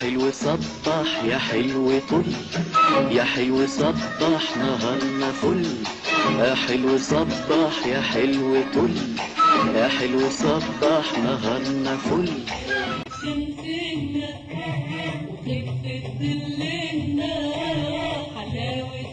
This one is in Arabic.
حلو صبح يا حلو طل، يا حلو صبح نهارنا فل. يا حلو صبح يا حلو طل، يا حلو صبح نهارنا فل. شمسنا وخفت ظلنا حلاوة